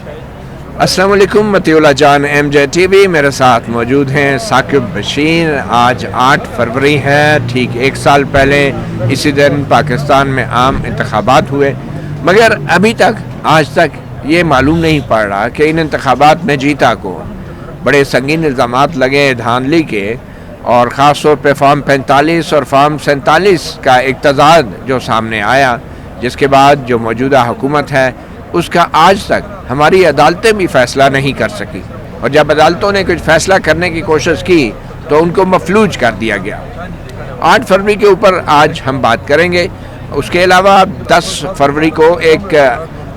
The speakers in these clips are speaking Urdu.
السلام علیکم، مطیع جان ایم جے ٹی وی، میرے ساتھ موجود ہیں ثاقب بشیر۔ آج 8 فروری ہے، ٹھیک 1 سال پہلے اسی دن پاکستان میں عام انتخابات ہوئے، مگر ابھی تک آج تک یہ معلوم نہیں پڑ رہا کہ ان انتخابات میں جیتا کون۔ بڑے سنگین الزامات لگے دھاندلی کے، اور خاص طور پہ فارم 45 اور فارم 47 کا ایک تضاد جو سامنے آیا، جس کے بعد جو موجودہ حکومت ہے اس کا آج تک ہماری عدالتیں بھی فیصلہ نہیں کر سکی، اور جب عدالتوں نے کچھ فیصلہ کرنے کی کوشش کی تو ان کو مفلوج کر دیا گیا۔ 8 فروری کے اوپر آج ہم بات کریں گے۔ اس کے علاوہ 10 فروری کو ایک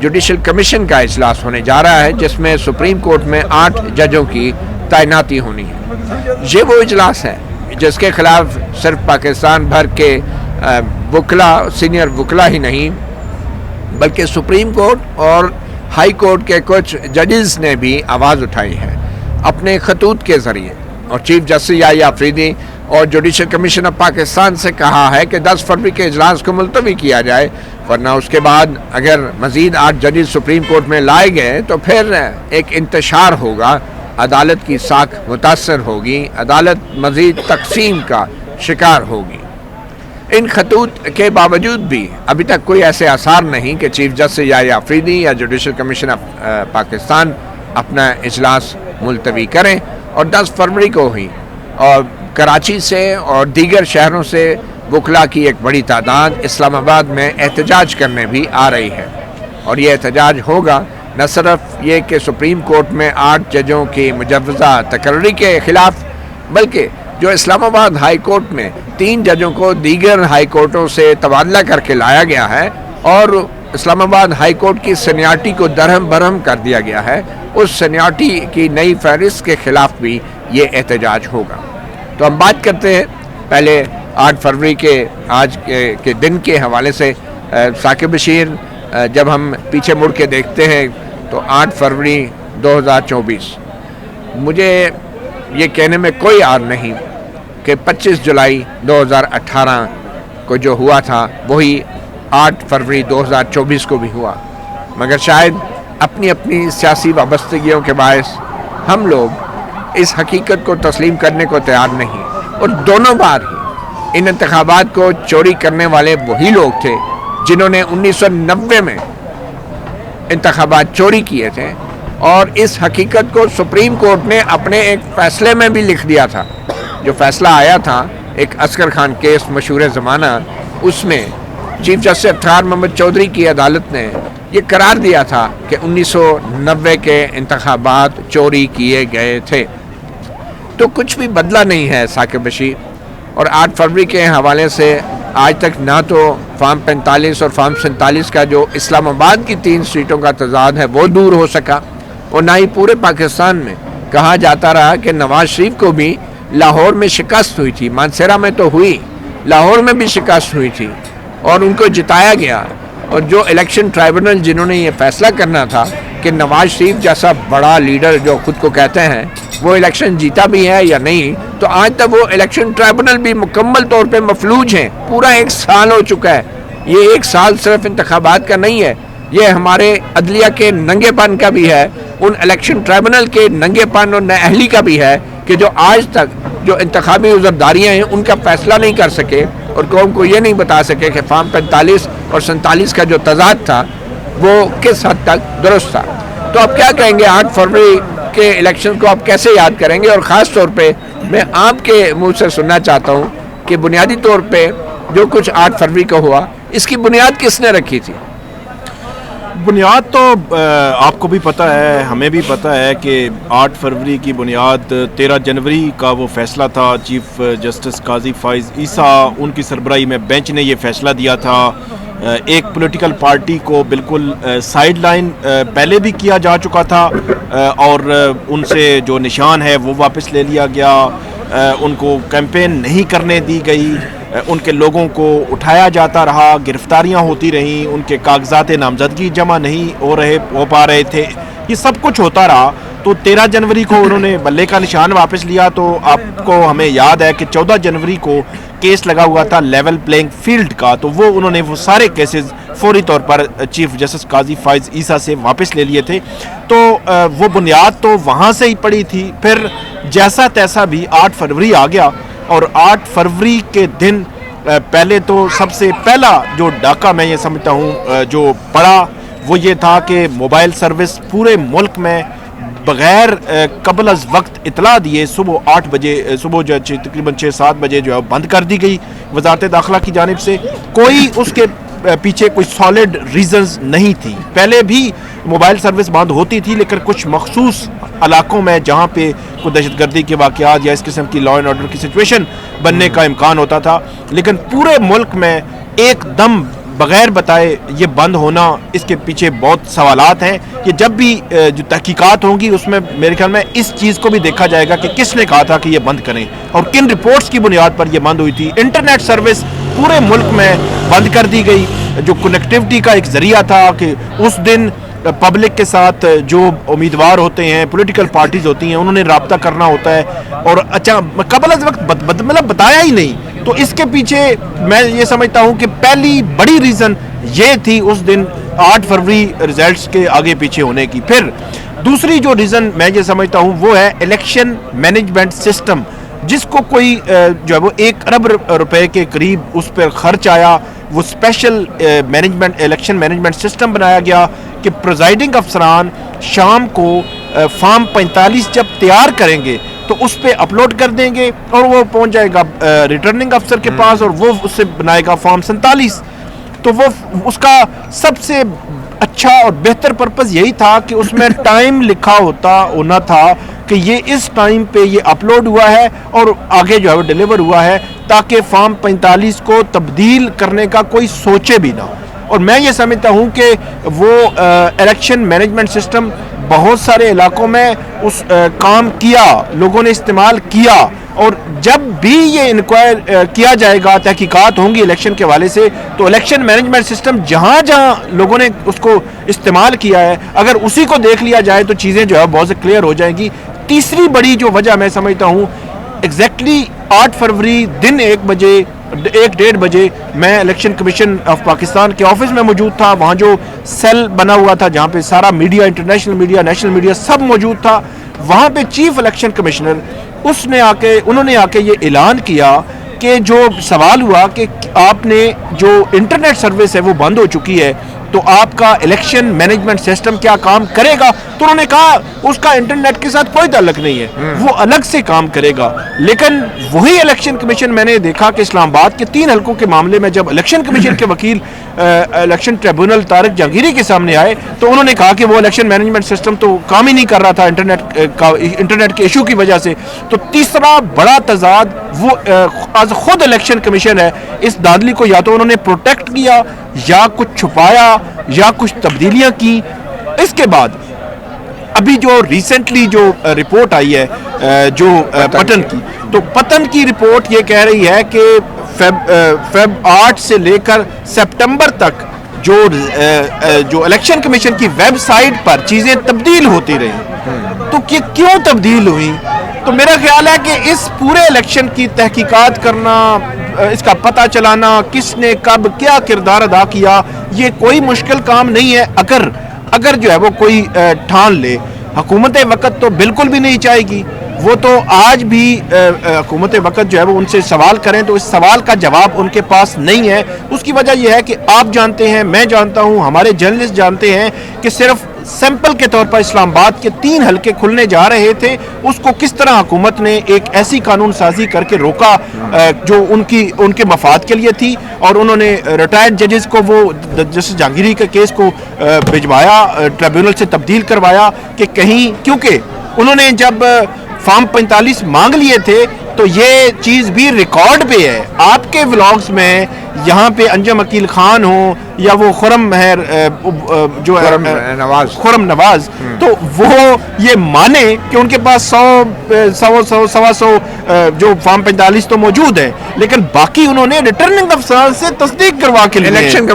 جوڈیشل کمیشن کا اجلاس ہونے جا رہا ہے، جس میں سپریم کورٹ میں 8 ججوں کی تعیناتی ہونی ہے۔ یہ وہ اجلاس ہے جس کے خلاف صرف پاکستان بھر کے وکلا، سینئر وکلا ہی نہیں بلکہ سپریم کورٹ اور ہائی کورٹ کے کچھ ججز نے بھی آواز اٹھائی ہے اپنے خطوط کے ذریعے، اور چیف جسٹس یحییٰ آفریدی اور جوڈیشل کمیشن آف پاکستان سے کہا ہے کہ 10 فروری کے اجلاس کو ملتوی کیا جائے، ورنہ اس کے بعد اگر مزید 8 ججز سپریم کورٹ میں لائے گئے تو پھر ایک انتشار ہوگا، عدالت کی ساکھ متاثر ہوگی، عدالت مزید تقسیم کا شکار ہوگی۔ ان خطوط کے باوجود بھی ابھی تک کوئی ایسے آثار نہیں کہ چیف جسٹس یحییٰ آفریدی یا جوڈیشل کمیشن آف پاکستان اپنا اجلاس ملتوی کریں، اور 10 فروری کو ہی اور کراچی سے اور دیگر شہروں سے وکلا کی ایک بڑی تعداد اسلام آباد میں احتجاج کرنے بھی آ رہی ہے۔ اور یہ احتجاج ہوگا نہ صرف یہ کہ سپریم کورٹ میں 8 ججوں کی مجوزہ تقرری کے خلاف، بلکہ جو اسلام آباد ہائی کورٹ میں 3 ججوں کو دیگر ہائی کورٹوں سے تبادلہ کر کے لایا گیا ہے، اور اسلام آباد ہائی کورٹ کی سینیارٹی کو درہم برہم کر دیا گیا ہے، اس سینیارٹی کی نئی فہرست کے خلاف بھی یہ احتجاج ہوگا۔ تو ہم بات کرتے ہیں پہلے 8 فروری کے آج کے دن کے حوالے سے۔ ثاقب بشیر، جب ہم پیچھے مڑ کے دیکھتے ہیں تو 8 فروری 2024 مجھے یہ کہنے میں کوئی عار نہیں کہ 25 جولائی 2018 کو جو ہوا تھا وہی 8 فروری 2024 کو بھی ہوا، مگر شاید اپنی اپنی سیاسی وابستگیوں کے باعث ہم لوگ اس حقیقت کو تسلیم کرنے کو تیار نہیں، اور دونوں بار ہی ان انتخابات کو چوری کرنے والے وہی لوگ تھے جنہوں نے 1990 میں انتخابات چوری کیے تھے، اور اس حقیقت کو سپریم کورٹ نے اپنے ایک فیصلے میں بھی لکھ دیا تھا۔ جو فیصلہ آیا تھا ایک عسکر خان کیس مشہور زمانہ، اس میں چیف جسٹس افتخار محمد چودھری کی عدالت نے یہ قرار دیا تھا کہ 1990 کے انتخابات چوری کیے گئے تھے۔ تو کچھ بھی بدلا نہیں ہے ثاقب بشیر، اور 8 فروری کے حوالے سے آج تک نہ تو فارم 45 اور فارم 47 کا جو اسلام آباد کی 3 سیٹوں کا تضاد ہے وہ دور ہو سکا، اور نہ ہی پورے پاکستان میں کہا جاتا رہا کہ نواز شریف کو بھی لاہور میں شکست ہوئی تھی، مانسیرا میں تو ہوئی، لاہور میں بھی شکست ہوئی تھی اور ان کو جتایا گیا، اور جو الیکشن ٹرائبونل جنہوں نے یہ فیصلہ کرنا تھا کہ نواز شریف جیسا بڑا لیڈر جو خود کو کہتے ہیں وہ الیکشن جیتا بھی ہے یا نہیں، تو آج تک وہ الیکشن ٹرائبونل بھی مکمل طور پہ مفلوج ہیں۔ پورا 1 سال ہو چکا ہے۔ یہ 1 سال صرف انتخابات کا نہیں ہے، یہ ہمارے عدلیہ کے ننگے پن کا بھی ہے، ان الیکشن ٹرائبونل کے ننگے پن اور نااہلی کا بھی ہے کہ جو آج تک جو انتخابی عذرداریاں ہیں ان کا فیصلہ نہیں کر سکے، اور قوم کو یہ نہیں بتا سکے کہ فارم 45 اور 47 کا جو تضاد تھا وہ کس حد تک درست تھا۔ تو آپ کیا کہیں گے 8 فروری کے الیکشن کو آپ کیسے یاد کریں گے؟ اور خاص طور پہ میں آپ کے منہ سے سننا چاہتا ہوں کہ بنیادی طور پہ جو کچھ 8 فروری کو ہوا اس کی بنیاد کس نے رکھی تھی؟ بنیاد تو آپ کو بھی پتہ ہے، ہمیں بھی پتہ ہے کہ 8 فروری کی بنیاد 13 جنوری کا وہ فیصلہ تھا۔ چیف جسٹس قاضی فائز عیسیٰ ان کی سربراہی میں بینچ نے یہ فیصلہ دیا تھا۔ ایک پولیٹیکل پارٹی کو بالکل سائیڈ لائن پہلے بھی کیا جا چکا تھا، اور ان سے جو نشان ہے وہ واپس لے لیا گیا، ان کو کیمپین نہیں کرنے دی گئی، ان کے لوگوں کو اٹھایا جاتا رہا، گرفتاریاں ہوتی رہیں، ان کے کاغذات نامزدگی جمع نہیں ہو پا رہے تھے، یہ سب کچھ ہوتا رہا۔ تو 13 جنوری کو انہوں نے بلے کا نشان واپس لیا۔ تو آپ کو ہمیں یاد ہے کہ 14 جنوری کو کیس لگا ہوا تھا لیول پلینگ فیلڈ کا، تو وہ انہوں نے وہ سارے کیسز فوری طور پر چیف جسٹس قاضی فائز عیسیٰ سے واپس لے لیے تھے. تو وہ بنیاد تو وہاں سے ہی پڑی تھی. پھر جیسا تیسا بھی 8 فروری آ گیا, اور 8 فروری کے دن پہلے تو سب سے پہلا جو ڈاکہ میں یہ سمجھتا ہوں جو پڑا وہ یہ تھا کہ موبائل سروس پورے ملک میں بغیر قبل از وقت اطلاع دیے صبح 8 بجے صبح جو تقریباً 6-7 بجے جو ہے بند کر دی گئی وزارت داخلہ کی جانب سے. کوئی اس کے پیچھے کوئی سالڈ ریزنز نہیں تھی. پہلے بھی موبائل سروس بند ہوتی تھی, لیکن کچھ مخصوص علاقوں میں جہاں پہ کوئی دہشت گردی کے واقعات یا اس قسم کی لا اینڈ آرڈر کی سچویشن بننے کا امکان ہوتا تھا. لیکن پورے ملک میں ایک دم بغیر بتائے یہ بند ہونا, اس کے پیچھے بہت سوالات ہیں. کہ جب بھی جو تحقیقات ہوں گی اس میں میرے خیال میں اس چیز کو بھی دیکھا جائے گا کہ کس نے کہا تھا کہ یہ بند کریں اور کن رپورٹس کی بنیاد پر یہ بند ہوئی تھی. انٹرنیٹ سروس پورے ملک میں بند کر دی گئی, جو کنیکٹیوٹی کا ایک ذریعہ تھا کہ اس دن پبلک کے ساتھ جو امیدوار ہوتے ہیں, پولیٹیکل پارٹیز ہوتی ہیں, انہوں نے رابطہ کرنا ہوتا ہے, اور اچھا قبل از وقت مطلب بتایا ہی نہیں. تو اس کے پیچھے میں یہ سمجھتا ہوں کہ پہلی بڑی ریزن یہ تھی اس دن 8 فروری ریزلٹس کے آگے پیچھے ہونے کی. پھر دوسری جو ریزن میں یہ سمجھتا ہوں وہ ہے الیکشن مینجمنٹ سسٹم, جس کو کوئی جو ہے وہ 1 ارب روپے کے قریب اس پر خرچ آیا. وہ special management election management system بنایا گیا کہ پریزائڈنگ افسران شام کو فارم 45 جب تیار کریں گے تو اس پہ اپلوڈ کر دیں گے, اور وہ پہنچ جائے گا ریٹرننگ افسر کے پاس, اور وہ اس سے بنائے گا فارم 47. تو وہ اس کا سب سے اچھا اور بہتر پرپز یہی تھا کہ اس میں ٹائم لکھا ہونا تھا کہ یہ اس ٹائم پہ یہ اپلوڈ ہوا ہے اور آگے جو ہے وہ ڈیلیور ہوا ہے, تاکہ فارم 45 کو تبدیل کرنے کا کوئی سوچے بھی نہ. اور میں یہ سمجھتا ہوں کہ وہ الیکشن مینجمنٹ سسٹم بہت سارے علاقوں میں اس کام کیا, لوگوں نے استعمال کیا, اور جب بھی یہ انکوائر کیا جائے گا, تحقیقات ہوں گی الیکشن کے حوالے سے, تو الیکشن مینجمنٹ سسٹم جہاں جہاں لوگوں نے اس کو استعمال کیا ہے, اگر اسی کو دیکھ لیا جائے تو چیزیں جو ہے بہت سے کلیئر ہو جائیں گی. تیسری بڑی جو وجہ میں سمجھتا ہوں, ایگزیکٹلی 8 فروری دن 1-1:30 بجے میں الیکشن کمیشن آف پاکستان کے آفس میں موجود تھا. وہاں جو سیل بنا ہوا تھا جہاں پہ سارا media, international media, national media سب موجود تھا, وہاں پہ چیف الیکشن کمشنر انہوں نے آ کے یہ اعلان کیا کہ جو سوال ہوا کہ آپ نے جو انٹرنیٹ سروس ہے وہ بند ہو چکی ہے, تو آپ کا الیکشن مینجمنٹ سسٹم کیا کام کرے گا؟ تو انہوں نے کہا اس کا انٹرنیٹ کے ساتھ کوئی تعلق نہیں ہے, وہ الگ سے کام کرے گا. لیکن وہی الیکشن کمیشن میں نے دیکھا کہ اسلام آباد کے 3 حلقوں کے معاملے میں جب الیکشن کمیشن کے وکیل الیکشن ٹریبونل طارق جہانگیری کے سامنے آئے تو انہوں نے کہا کہ وہ الیکشن مینجمنٹ سسٹم تو کام ہی نہیں کر رہا تھا انٹرنیٹ کے ایشو کی وجہ سے. تو تیسرا بڑا تضاد وہ آج خود الیکشن کمیشن ہے, اس دھاندلی کو یا تو انہوں نے پروٹیکٹ کیا یا کچھ چھپایا یا کچھ تبدیلیاں کی. اس کے بعد ابھی جو ریسنٹلی جو رپورٹ آئی ہے جو پٹن کی, تو پٹن کی رپورٹ یہ کہہ رہی ہے کہ فیب 8 سے لے کر سپٹمبر تک جو الیکشن کمیشن کی ویب سائٹ پر چیزیں تبدیل ہوتی رہی. تو کیوں تبدیل ہوئی؟ تو میرا خیال ہے کہ اس پورے الیکشن کی تحقیقات کرنا, اس کا پتہ چلانا کس نے کب کیا کردار ادا کیا, یہ کوئی مشکل کام نہیں ہے. اگر جو ہے وہ کوئی ٹھان لے, حکومت وقت تو بالکل بھی نہیں چاہے گی, وہ تو آج بھی حکومت وقت جو ہے وہ ان سے سوال کریں تو اس سوال کا جواب ان کے پاس نہیں ہے. اس کی وجہ یہ ہے کہ آپ جانتے ہیں, میں جانتا ہوں, ہمارے جرنلسٹ جانتے ہیں کہ صرف سیمپل کے طور پر اسلام آباد کے 3 حلقے کھلنے جا رہے تھے, اس کو کس طرح حکومت نے ایک ایسی قانون سازی کر کے روکا جو ان کے مفاد کے لیے تھی, اور انہوں نے ریٹائرڈ ججز کو وہ جسٹس جہانگیری کے کیس کو بھجوایا, ٹریبیونل سے تبدیل کروایا کہ کہیں, کیونکہ انہوں نے جب فارم 45 مانگ لیے تھے تو یہ چیز بھی ریکارڈ پہ ہے. آپ کے ولاگز میں یہاں پہ انجم عقیل خان ہوں یا وہ خرم مہر جو خرم نواز, تو وہ یہ مانے کہ ان کے پاس 100 جو فارم 45 تو موجود ہے, لیکن باقی انہوں نے ریٹرننگ افسران سے تصدیق کروا کے الیکشن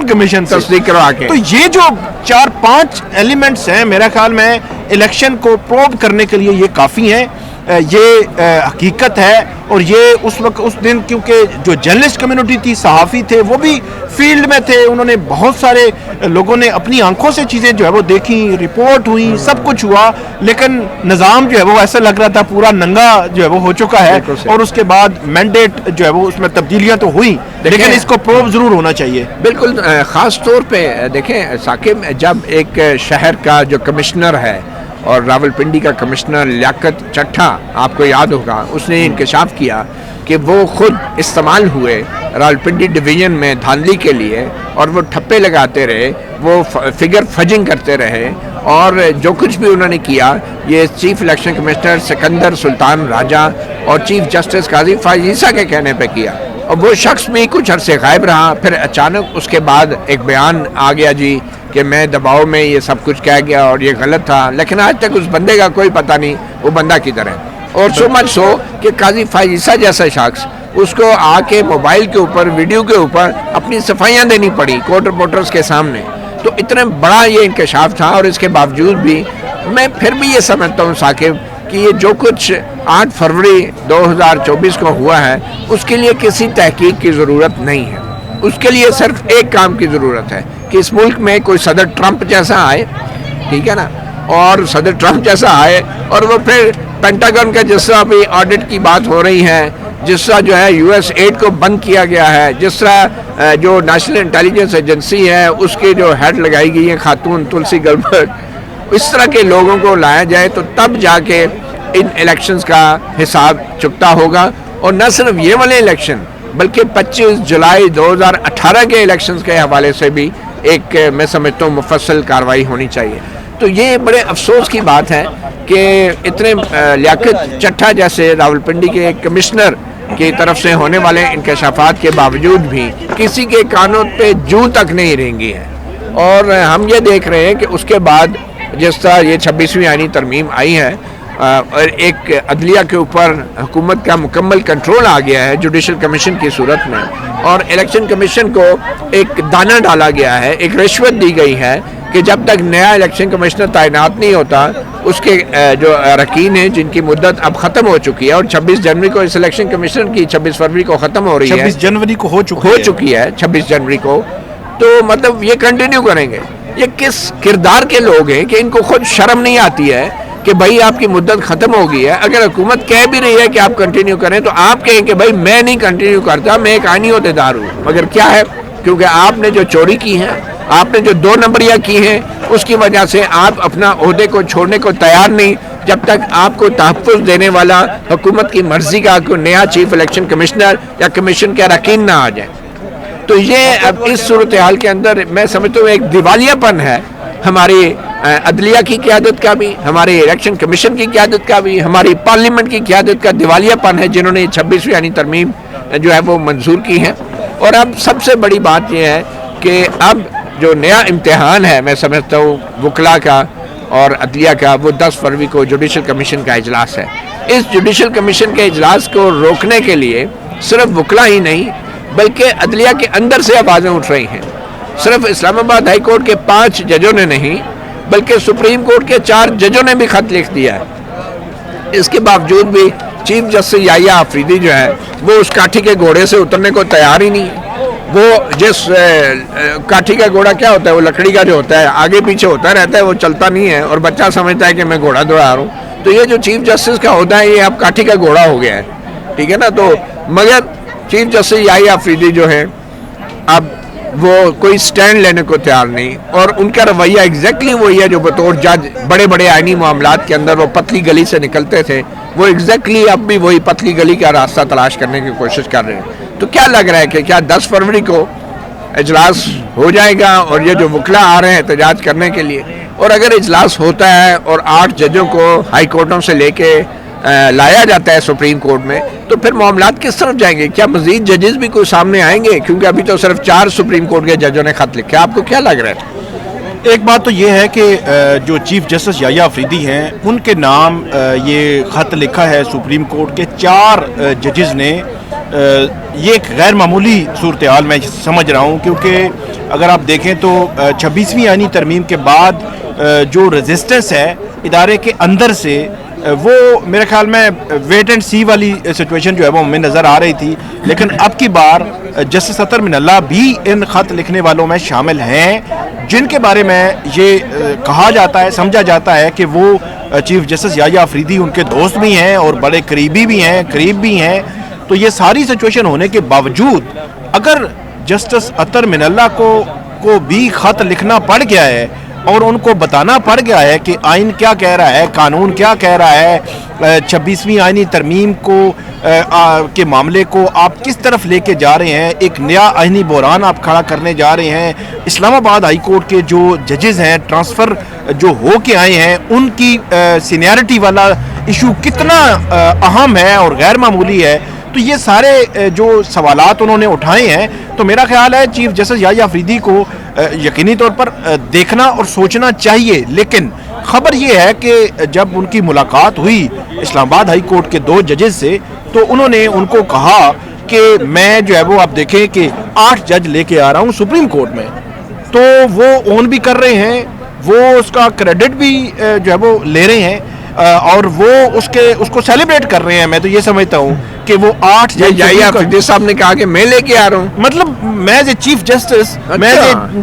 کمیشن تصدیق کروا کے. تو یہ جو 4-5 ایلیمنٹس ہیں میرا خیال میں الیکشن کو پروب کرنے کے لیے یہ کافی ہیں. یہ حقیقت ہے. اور یہ اس وقت اس دن کیونکہ جو جرنلسٹ کمیونٹی تھی, صحافی تھے, وہ بھی فیلڈ میں تھے, انہوں نے بہت سارے لوگوں نے اپنی آنکھوں سے چیزیں جو ہے وہ دیکھیں, رپورٹ ہوئی, سب کچھ ہوا, لیکن نظام جو ہے وہ ایسا لگ رہا تھا پورا ننگا جو ہے وہ ہو چکا ہے. اور اس کے بعد مینڈیٹ جو ہے وہ اس میں تبدیلیاں تو ہوئی, لیکن اس کو پروب ضرور ہونا چاہیے. بالکل. خاص طور پہ دیکھیں ثاقب, جب ایک شہر کا جو کمشنر ہے اور راولپنڈی کا کمشنر لیاقت چٹھا, آپ کو یاد ہوگا, اس نے انکشاف کیا کہ وہ خود استعمال ہوئے راولپنڈی ڈویژن میں دھاندلی کے لیے, اور وہ ٹھپے لگاتے رہے, وہ فگر فجنگ کرتے رہے, اور جو کچھ بھی انہوں نے کیا یہ چیف الیکشن کمشنر سکندر سلطان راجہ اور چیف جسٹس قاضی فائز عیسیٰ کے کہنے پہ کیا. اور وہ شخص بھی کچھ عرصے غائب رہا, پھر اچانک اس کے بعد ایک بیان آ گیا جی کہ میں دباؤ میں یہ سب کچھ کہہ گیا اور یہ غلط تھا, لیکن آج تک اس بندے کا کوئی پتہ نہیں وہ بندہ کدھر ہے. اور سو مچ سو کہ قاضی فائز عیسیٰ جیسا شخص, اس کو آ کے موبائل کے اوپر, ویڈیو کے اوپر اپنی صفائیاں دینی پڑی کورٹ رپورٹرز کے سامنے. تو اتنا بڑا یہ انکشاف تھا, اور اس کے باوجود بھی میں پھر بھی یہ سمجھتا ہوں ثاقب کہ یہ جو کچھ 8 فروری 2024 کو ہوا ہے اس کے لیے کسی تحقیق کی ضرورت نہیں ہے. اس کے لیے صرف ایک کام کی ضرورت ہے کہ اس ملک میں کوئی صدر ٹرمپ جیسا آئے, ٹھیک ہے نا, اور صدر ٹرمپ جیسا آئے اور وہ پھر پینٹاگن کا جس طرح بھی آڈٹ کی بات ہو رہی ہے, جس طرح جو ہے US ایڈ کو بند کیا گیا ہے, جس طرح جو نیشنل انٹیلیجنس ایجنسی ہے اس کی جو ہیڈ لگائی گئی ہے خاتون تلسی گلبرٹ, اس طرح کے لوگوں کو لایا جائے تو تب جا کے ان الیکشنز کا حساب چکتا ہوگا. اور نہ صرف یہ والے الیکشن بلکہ 25 جولائی 2018 کے الیکشنز کے حوالے سے بھی ایک میں سمجھتا ہوں مفصل کارروائی ہونی چاہیے. تو یہ بڑے افسوس کی بات ہے کہ اتنے لیاقت چٹھا جیسے راولپنڈی کے ایک کمشنر کی طرف سے ہونے والے انکشافات کے باوجود بھی کسی کے کانوں پہ جوں تک نہیں رینگی ہے. اور ہم یہ دیکھ رہے ہیں کہ اس کے بعد جس طرح یہ 26ویں آئینی ترمیم آئی ہے اور ایک عدلیہ کے اوپر حکومت کا مکمل کنٹرول آ گیا ہے جوڈیشل کمیشن کی صورت میں, اور الیکشن کمیشن کو ایک دانہ ڈالا گیا ہے, ایک رشوت دی گئی ہے کہ جب تک نیا الیکشن کمشنر تعینات نہیں ہوتا اس کے جو اراکین ہیں جن کی مدت اب ختم ہو چکی ہے, اور 26 جنوری کو اس الیکشن کمیشن کی 26 فروری کو ختم ہو رہی ہے, 26 جنوری کو ہو چکی ہے 26 جنوری کو, تو مطلب یہ کنٹینیو کریں گے. یہ کس کردار کے لوگ ہیں کہ ان کو خود شرم نہیں آتی ہے کہ بھائی آپ کی مدت ختم ہو گئی ہے, اگر حکومت کہہ بھی رہی ہے کہ آپ کنٹینیو کریں تو آپ کہیں کہ بھائی میں نہیں کنٹینیو کرتا, میں ایک آئینی عہدیدار ہوں. مگر کیا ہے, کیونکہ آپ نے جو چوری کی ہے, آپ نے جو 2 نمبریاں کی ہیں, اس کی وجہ سے آپ اپنا عہدے کو چھوڑنے کو تیار نہیں جب تک آپ کو تحفظ دینے والا حکومت کی مرضی کا کوئی نیا چیف الیکشن کمشنر یا کمیشن کے اراکین نہ آ جائے. تو یہ اب اس صورتحال کے اندر میں سمجھتا ہوں ایک دیوالیہ پن ہے ہماری عدلیہ کی قیادت کا بھی, ہمارے الیکشن کمیشن کی قیادت کا بھی, ہماری پارلیمنٹ کی قیادت کا دیوالیہ پن ہے جنہوں نے 26ویں یعنی ترمیم جو ہے وہ منظور کی ہے. اور اب سب سے بڑی بات یہ ہے کہ اب جو نیا امتحان ہے میں سمجھتا ہوں وکلا کا اور عدلیہ کا, وہ 10 فروری کو جوڈیشل کمیشن کا اجلاس ہے. اس جوڈیشل کمیشن کے اجلاس کو روکنے کے لیے صرف وکلا ہی نہیں بلکہ عدلیہ کے اندر سے آوازیں اٹھ رہی ہیں. صرف اسلام آباد ہائی کورٹ کے 5 ججوں نے نہیں بلکہ سپریم کورٹ کے 4 ججوں نے بھی خط لکھ دیا ہے. اس کے باوجود بھی چیف جسٹس یحییٰ آفریدی جو ہے وہ اس کاٹھی کے گھوڑے سے اترنے کو تیار ہی نہیں. وہ جس کاٹھی کا گھوڑا کیا ہوتا ہے, وہ لکڑی کا جو ہوتا ہے آگے پیچھے ہوتا رہتا ہے, وہ چلتا نہیں ہے اور بچہ سمجھتا ہے کہ میں گھوڑا دوڑا رہا ہوں. تو یہ جو چیف جسٹس کا ہوتا ہے یہ اب کاٹھی کا گھوڑا ہو گیا ہے, ٹھیک ہے نا. تو مگر چیف جسٹس یحییٰ آفریدی جو ہیں اب وہ کوئی سٹینڈ لینے کو تیار نہیں, اور ان کا رویہ ایگزیکٹلی وہی ہے جو بطور جج بڑے بڑے آئینی معاملات کے اندر وہ پتلی گلی سے نکلتے تھے, وہ ایگزیکٹلی اب بھی وہی پتلی گلی کا راستہ تلاش کرنے کی کوشش کر رہے ہیں. تو کیا لگ رہا ہے کہ کیا 10 فروری کو اجلاس ہو جائے گا اور یہ جو وکلا آ رہے ہیں احتجاج کرنے کے لیے, اور اگر اجلاس ہوتا ہے اور 8 ججوں کو ہائی کورٹوں سے لے کے لایا جاتا ہے سپریم کورٹ میں, تو پھر معاملات کس طرف جائیں گے؟ کیا مزید ججز بھی کوئی سامنے آئیں گے؟ کیونکہ ابھی تو صرف 4 سپریم کورٹ کے ججوں نے خط لکھا. آپ کو کیا لگ رہا ہے؟ ایک بات تو یہ ہے کہ جو چیف جسٹس یحییٰ آفریدی ہیں ان کے نام یہ خط لکھا ہے سپریم کورٹ کے 4 ججز نے. یہ ایک غیر معمولی صورتحال میں سمجھ رہا ہوں, کیونکہ اگر آپ دیکھیں تو 26ویں آئینی ترمیم کے بعد جو ریزسٹنس ہے ادارے کے اندر سے وہ میرے خیال میں ویٹ اینڈ سی والی سچویشن جو ہے وہ ہمیں نظر آ رہی تھی، لیکن اب کی بار جسٹس اطہر من اللہ بھی ان خط لکھنے والوں میں شامل ہیں جن کے بارے میں یہ کہا جاتا ہے، سمجھا جاتا ہے کہ وہ چیف جسٹس یحییٰ آفریدی ان کے دوست بھی ہیں اور بڑے قریبی بھی ہیں، قریب بھی ہیں. تو یہ ساری سچویشن ہونے کے باوجود اگر جسٹس اطہر من اللہ کو بھی خط لکھنا پڑ گیا ہے اور ان کو بتانا پڑ گیا ہے کہ آئین کیا کہہ رہا ہے، قانون کیا کہہ رہا ہے، 26ویں آئینی ترمیم کے معاملے کو آپ کس طرف لے کے جا رہے ہیں، ایک نیا آئینی بحران آپ کھڑا کرنے جا رہے ہیں. اسلام آباد ہائی کورٹ کے جو ججز ہیں ٹرانسفر جو ہو کے آئے ہیں ان کی سینیارٹی والا ایشو کتنا اہم ہے اور غیر معمولی ہے. تو یہ سارے جو سوالات انہوں نے اٹھائے ہیں تو میرا خیال ہے چیف جسٹس یحییٰ آفریدی کو یقینی طور پر دیکھنا اور سوچنا چاہیے. لیکن خبر یہ ہے کہ جب ان کی ملاقات ہوئی اسلام آباد ہائی کورٹ کے 2 ججز سے تو انہوں نے ان کو کہا کہ میں جو ہے وہ آپ دیکھیں کہ 8 جج لے کے آ رہا ہوں سپریم کورٹ میں. تو وہ اون بھی کر رہے ہیں، وہ اس کا کریڈٹ بھی جو ہے وہ لے رہے ہیں اور وہ اس کو سیلیبریٹ کر رہے ہیں. میں تو یہ سمجھتا ہوں کہ وہ 8 یحییٰ آفریدی صاحب نے کہا کہ میں لے کے آ رہا ہوں، مطلب میں چیف جسٹس میں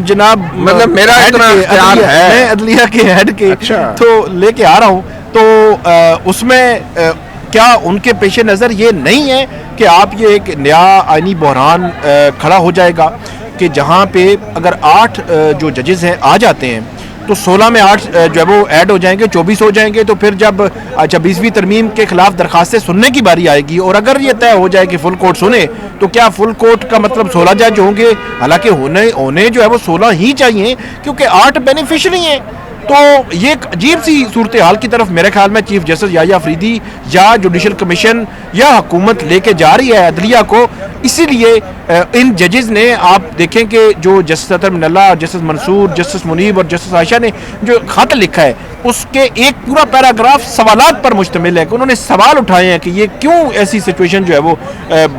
جناب مطلب میرا اتنا اختیار ہے، میں عدلیہ کے ہیڈ کے تو لے کے آ رہا ہوں. تو اس میں کیا ان کے پیش نظر یہ نہیں ہے کہ آپ یہ ایک نیا آئینی بحران کھڑا ہو جائے گا کہ جہاں پہ اگر 8 جو ججز ہیں آ جاتے ہیں تو 16 میں 8 جو ہے وہ ایڈ ہو جائیں گے، 24 ہو جائیں گے. تو پھر جب 26ویں ترمیم کے خلاف درخواستیں سننے کی باری آئے گی اور اگر یہ طے ہو جائے کہ فل کورٹ سنے تو کیا فل کورٹ کا مطلب 16 جج ہوں گے؟ حالانکہ ہونے جو ہے وہ 16 ہی چاہیے کیونکہ 8 بینیفیشری ہیں. تو یہ ایک عجیب سی صورتحال کی طرف میرے خیال میں چیف جسٹس یحییٰ آفریدی یا جوڈیشل کمیشن یا حکومت لے کے جا رہی ہے عدلیہ کو. اسی لیے ان ججز نے آپ دیکھیں کہ جو جسٹس اطہر من اللہ، جسٹس منصور، جسٹس منیب اور جسٹس عائشہ نے جو خط لکھا ہے اس کے ایک پورا پیراگراف سوالات پر مشتمل ہے کہ انہوں نے سوال اٹھائے ہیں کہ یہ کیوں ایسی سچویشن جو ہے وہ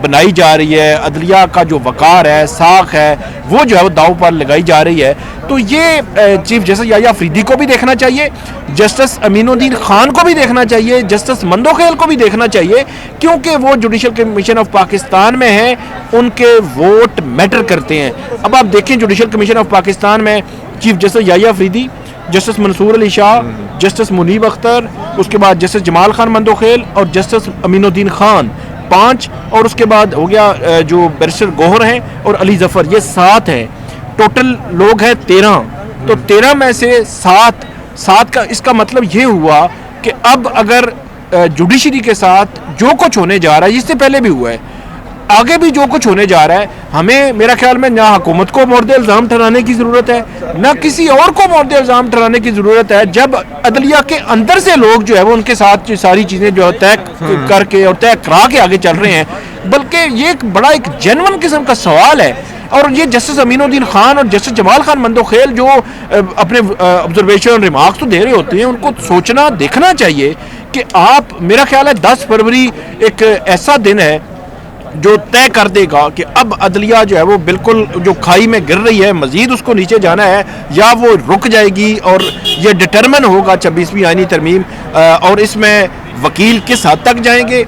بنائی جا رہی ہے، عدلیہ کا جو وقار ہے، ساکھ ہے، وہ جو ہے وہ داؤ پر لگائی جا رہی ہے. تو یہ چیف جسٹس یحییٰ آفریدی کو بھی دیکھنا چاہیے، جسٹس امین الدین خان کو بھی دیکھنا چاہیے، جسٹس مندوخیل کو بھی دیکھنا چاہیے کیونکہ وہ جوڈیشل کمیشن آف پاکستان میں ہیں، ان کے ووٹ میٹر کرتے ہیں. اب آپ دیکھیں جوڈیشل کمیشن آف پاکستان میں چیف جسٹس یحییٰ آفریدی، جسٹس منصور علی شاہ، جسٹس منیب اختر، اس کے بعد جسٹس جمال خان مندوخیل اور جسٹس امین الدین خان 5، اور اس کے بعد ہو گیا جو بیرسٹر گوہر ہیں اور علی ظفر، یہ 7 ہیں. ٹوٹل لوگ ہیں 13. تو 13 میں سے 7 کا اس کا مطلب یہ ہوا کہ اب اگر جوڈیشری کے ساتھ جو کچھ ہونے جا رہا ہے، اس سے پہلے بھی ہوا ہے، آگے بھی جو کچھ ہونے جا رہا ہے، ہمیں میرا خیال میں نہ حکومت کو مورد الزام ٹھہرانے کی ضرورت ہے نہ کسی اور کو مورد الزام ٹھہرانے کی ضرورت ہے. جب عدلیہ کے اندر سے لوگ جو ہے وہ ان کے ساتھ ساری چیزیں جو طے کر کے اور طے کرا کے آگے چل رہے ہیں، بلکہ یہ ایک بڑا ایک جینون قسم کا سوال ہے. اور یہ جسٹس امین الدین خان اور جسٹس جمال خان مندوخیل جو اپنے آبزرویشن ریمارکس تو دے رہے ہوتے ہیں، ان کو سوچنا دیکھنا چاہیے کہ آپ، میرا خیال ہے 10 فروری ایک ایسا دن ہے جو طے کر دے گا کہ اب عدلیہ جو ہے وہ بالکل جو کھائی میں گر رہی ہے، مزید اس کو نیچے جانا ہے یا وہ رک جائے گی. اور یہ ڈٹرمن ہوگا 26ویں آئینی ترمیم اور اس میں وکیل کس حد تک جائیں گے،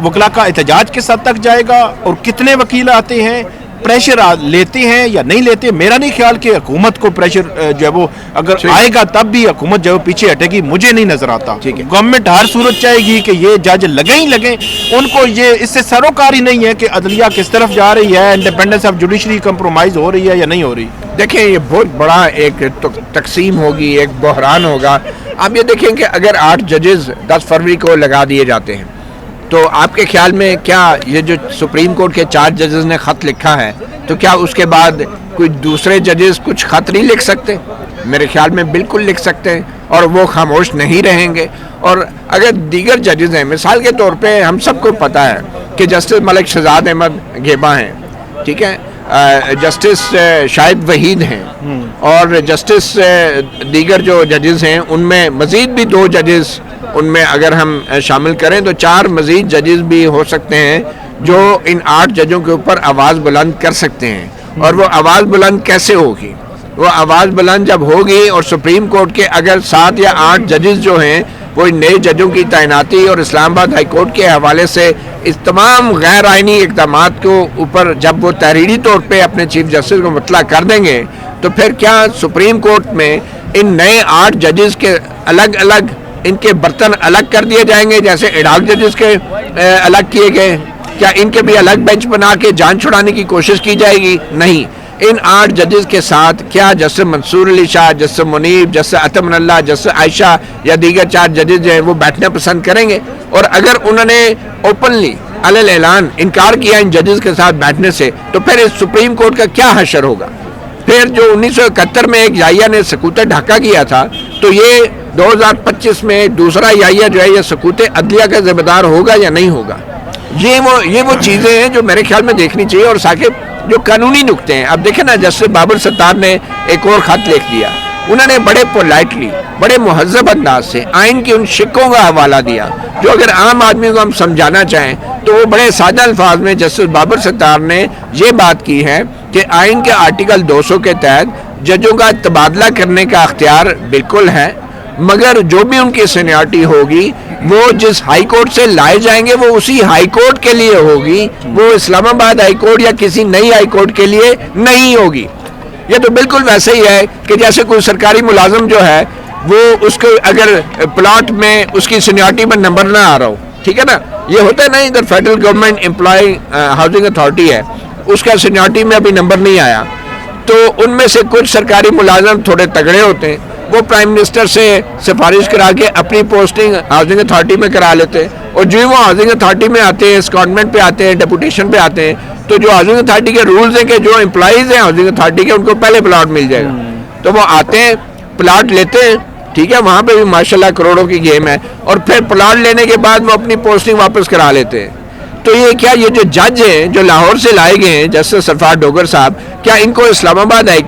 وکلا کا احتجاج کس حد تک جائے گا اور کتنے وکیل آتے ہیں، پریشر لیتے ہیں یا نہیں لیتے. میرا نہیں خیال کہ حکومت کو پریشر جو ہے وہ اگر آئے گا تب بھی حکومت جو ہے پیچھے ہٹے گی، مجھے نہیں نظر آتا. گورنمنٹ ہر صورت چاہے گی کہ یہ جج لگیں ہی لگیں، ان کو یہ اس سے سروکار ہی نہیں ہے کہ عدلیہ کس طرف جا رہی ہے، انڈیپینڈنس آف جوڈیشری کمپرومائز ہو رہی ہے یا نہیں ہو رہی. دیکھیں یہ بہت بڑا ایک تقسیم ہوگی، ایک بحران ہوگا. آپ یہ دیکھیں کہ اگر 8 ججز 10 فروری کو لگا دیے جاتے ہیں تو آپ کے خیال میں کیا یہ جو سپریم کورٹ کے 4 ججز نے خط لکھا ہے تو کیا اس کے بعد کوئی دوسرے ججز کچھ خط نہیں لکھ سکتے؟ میرے خیال میں بالکل لکھ سکتے ہیں اور وہ خاموش نہیں رہیں گے. اور اگر دیگر ججز ہیں، مثال کے طور پہ ہم سب کو پتہ ہے کہ جسٹس ملک شہزاد احمد گیبا ہیں، ٹھیک ہے، جسٹس شاہد وحید ہیں اور جسٹس دیگر جو ججز ہیں ان میں مزید بھی 2 ججز ان میں اگر ہم شامل کریں تو 4 مزید ججز بھی ہو سکتے ہیں جو ان 8 ججوں کے اوپر آواز بلند کر سکتے ہیں. اور وہ آواز بلند کیسے ہوگی؟ وہ آواز بلند جب ہوگی اور سپریم کورٹ کے اگر 7 یا 8 ججز جو ہیں کوئی نئے ججوں کی تعیناتی اور اسلام آباد ہائی کورٹ کے حوالے سے اس تمام غیر آئینی اقدامات کو اوپر جب وہ تحریری طور پہ اپنے چیف جسٹس کو مطلع کر دیں گے تو پھر کیا سپریم کورٹ میں ان نئے 8 ججز کے الگ الگ ان کے برتن الگ کر دیے جائیں گے جیسے ایڈاک ججز کے الگ کیے گئے؟ کیا ان کے بھی الگ بینچ بنا کے جان چھڑانے کی کوشش کی جائے گی؟ نہیں. ان 8 ججز کے ساتھ کیا جسٹس منصور علی شاہ، جسٹس منیب، جسٹس اطمن اللہ، جسٹس عائشہ یا دیگر 4 ججز جو ہیں وہ بیٹھنا پسند کریں گے؟ اور اگر انہوں نے اوپنلی علی اعلان انکار کیا ان ججز کے ساتھ بیٹھنے سے تو پھر اس سپریم کورٹ کا کیا حشر ہوگا؟ پھر جو 1971 میں ایک یحییٰ نے سکوت ڈھاکہ کیا تھا تو یہ 2025 میں دوسرا یحییٰ جو ہے یہ سکوت عدلیہ کا ذمہ دار ہوگا یا نہیں ہوگا؟ یہ وہ چیزیں ہیں جو میرے خیال میں دیکھنی چاہیے. اور ثاقب جو قانونی نقطے ہیں، اب دیکھیں نا جسٹس بابر ستار نے ایک اور خط لکھ دیا. انہوں نے بڑے پولائٹلی، بڑے مہذب انداز سے آئین کی ان شکوں کا حوالہ دیا جو اگر عام آدمی کو ہم سمجھانا چاہیں تو وہ بڑے سادہ الفاظ میں جسٹس بابر ستار نے یہ بات کی ہے کہ آئین کے آرٹیکل 200 کے تحت ججوں کا تبادلہ کرنے کا اختیار بالکل ہے، مگر جو بھی ان کی سینیارٹی ہوگی وہ جس ہائی کورٹ سے لائے جائیں گے وہ اسی ہائی کورٹ کے لیے ہوگی، وہ اسلام آباد ہائی کورٹ یا کسی نئی ہائی کورٹ کے لیے نہیں ہوگی. یہ تو بالکل ویسے ہی ہے کہ جیسے کوئی سرکاری ملازم جو ہے وہ اس کو اگر پلاٹ میں اس کی سینیارٹی میں نمبر نہ آ رہا ہو، ٹھیک ہے نا، یہ ہوتا ہے نا، ادھر federal government employee housing authority ہے، اس کا سینیارٹی میں ابھی نمبر نہیں آیا تو ان میں سے کچھ سرکاری ملازم تھوڑے تگڑے ہوتے ہیں، وہ پرائم منسٹر سے سفارش کرا کے اپنی پوسٹنگ ہاؤسنگ اتھارٹی میں کرا لیتے ہیں، اور جو وہ ہاؤسنگ اتھارٹی میں آتے ہیں، سیکونڈمنٹ پہ آتے ہیں، ڈیپوٹیشن پہ آتے ہیں، تو جو ہاؤسنگ اتھارٹی کے رولز ہیں کہ جو امپلائیز ہیں ہاؤسنگ اتھارٹی کے ان کو پہلے پلاٹ مل جائے گا، تو وہ آتے ہیں پلاٹ لیتے ہیں، ٹھیک ہے، وہاں پہ بھی ماشاءاللہ کروڑوں کی گیم ہے، اور پھر پلاٹ لینے کے بعد وہ اپنی پوسٹنگ واپس کرا لیتے ہیں. تو یہ جو جج ہیں جو لاہور سے لائے گئے ہیں جسٹس سرفراز ڈوگر صاحب، کیا ان کو اسلام آباد ہائی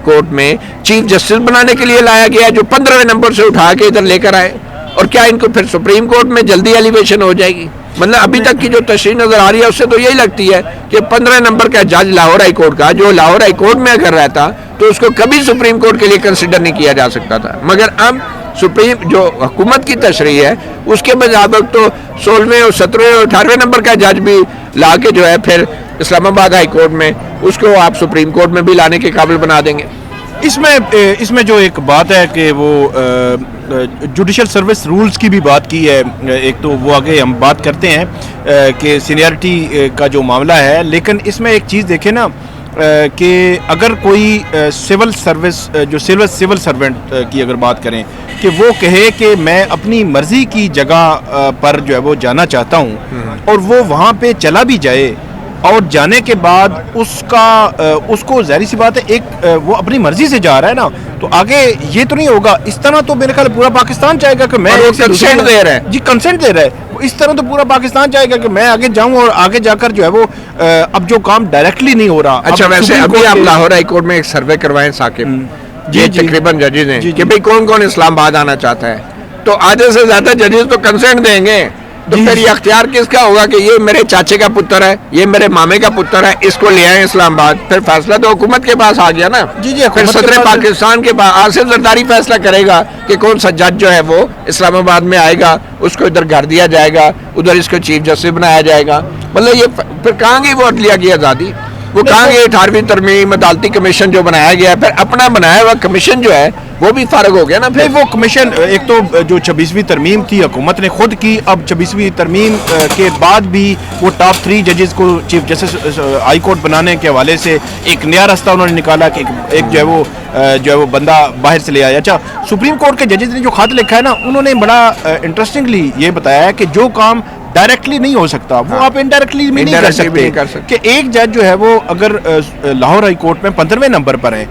کورٹ میں چیف جسٹس بنانے کے لیے لایا گیا جو 15ویں نمبر سے اٹھا کے ادھر لے کر آئے؟ اور کیا ان کو پھر سپریم کورٹ میں جلدی ایلیویشن ہو جائے گی؟ مطلب ابھی تک کی جو تشریح نظر آ رہی ہے اس سے تو یہی لگتی ہے کہ 15 نمبر کا جج لاہور ہائی کورٹ کا جو لاہور ہائی کورٹ میں اگر رہتا تو اس کو کبھی سپریم کورٹ کے لیے کنسیڈر نہیں کیا جا سکتا تھا، مگر اب سپریم جو حکومت کی تشریح ہے اس کے مطابق تو 16ویں اور 17ویں اور 18ویں نمبر کا جج بھی لا کے جو ہے پھر اسلام آباد ہائی کورٹ میں اس کو آپ سپریم کورٹ میں بھی لانے کے قابل بنا دیں گے. اس میں جو ایک بات ہے کہ وہ جوڈیشل سروس رولز کی بھی بات کی ہے، ایک تو وہ آگے ہم بات کرتے ہیں کہ سینیارٹی کا جو معاملہ ہے، لیکن اس میں ایک چیز دیکھیں نا کہ اگر کوئی سول سروس جو سول سرونٹ کی اگر بات کریں کہ وہ کہے کہ میں اپنی مرضی کی جگہ پر جو ہے وہ جانا چاہتا ہوں اور وہ وہاں پہ چلا بھی جائے اور جانے کے بعد اس کو ظاہری سی بات ہے ایک وہ اپنی مرضی سے جا رہا ہے نا، تو آگے یہ تو نہیں ہوگا. اس طرح تو میرے خیال پورا پاکستان چاہے گا کہ میں کنسنٹ دے رہا ہے، جی کنسنٹ دے رہا ہے، اس طرح تو پورا پاکستان چاہے گا کہ میں آگے جاؤں اور آگے جا کر جو ہے وہ اب جو کام ڈائریکٹلی نہیں ہو رہا. اچھا ویسے ابھی آپ لاہور ہائی کورٹ میں ایک سروے کروائیں ثاقب، جی تقریباً ججز ہیں کہ بھئی کون کون اسلام آباد آنا چاہتا ہے، تو آدھے سے زیادہ ججز تو کنسنٹ دیں گے، تو پھر یہ اختیار کس کا ہوگا کہ یہ میرے چاچے کا پتر ہے، یہ میرے مامے کا پتر ہے، اس کو لے آئیں اسلام آباد. پھر فیصلہ تو حکومت کے پاس آ گیا نا. پھر صدر پاکستان کے پاس آصف زرداری فیصلہ کرے گا کہ کون سا جج جو ہے وہ اسلام آباد میں آئے گا، اس کو ادھر گھر دیا جائے گا، ادھر اس کو چیف جسٹس بنایا جائے گا. مطلب یہ پھر کہاں گئی وہ عدلیہ کی آزادی، وہ کہاں گئی 18ویں ترمیم عدالتی کمیشن جو بنایا گیا ہے، پھر اپنا بنایا ہوا کمیشن جو ہے وہ بھی فارغ ہو گیا نا. پھر وہ کمیشن ایک تو جو 26ویں ترمیم تھی حکومت نے خود کی، اب 26ویں ترمیم کے بعد بھی وہ ٹاپ 3 ججز کو چیف جسٹس ہائی کورٹ بنانے کے حوالے سے ایک نیا راستہ انہوں نے نکالا کہ ایک جو ہے وہ بندہ باہر سے لے آیا. اچھا سپریم کورٹ کے ججز نے جو خط لکھا ہے نا، انہوں نے بڑا انٹرسٹنگلی یہ بتایا ہے کہ جو کام ڈائریکٹلی نہیں ہو سکتا وہ آپ انڈائریکٹلی بھی نہیں کر سکتے. کہ ایک جج جو ہے وہ اگر لاہور ہائی کورٹ میں 15ویں نمبر پر ہے